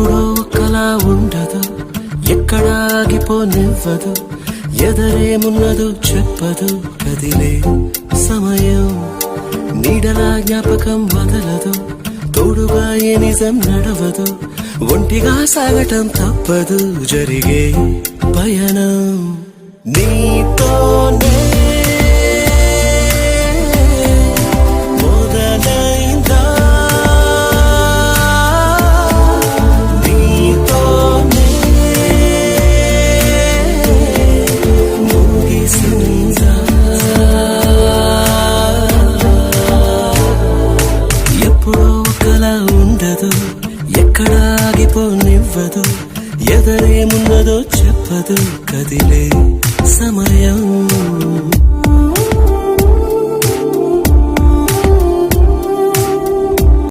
ఎప్పుడో ఒకలా ఉండదు, ఎక్కడా ఆగిపోనివ్వదు, ఎదరేమున్నదో చెప్పదు, కదిలే సమయం నీడలా జ్ఞాపకం వదలదు, తోడుగా ఏ నిజం నడవదు, ఒంటిగా సాగటం తప్పదు, జరిగే పయనం నీతోనే మొదలైందా, నీతోనే ముగిసిందా. ఎప్పుడో ఒకలా ఉండదు, ఎక్కడా ఆగిపోనివ్వదు, ఎదరేమున్నదో చెప్పదు, కదిలే సమయం.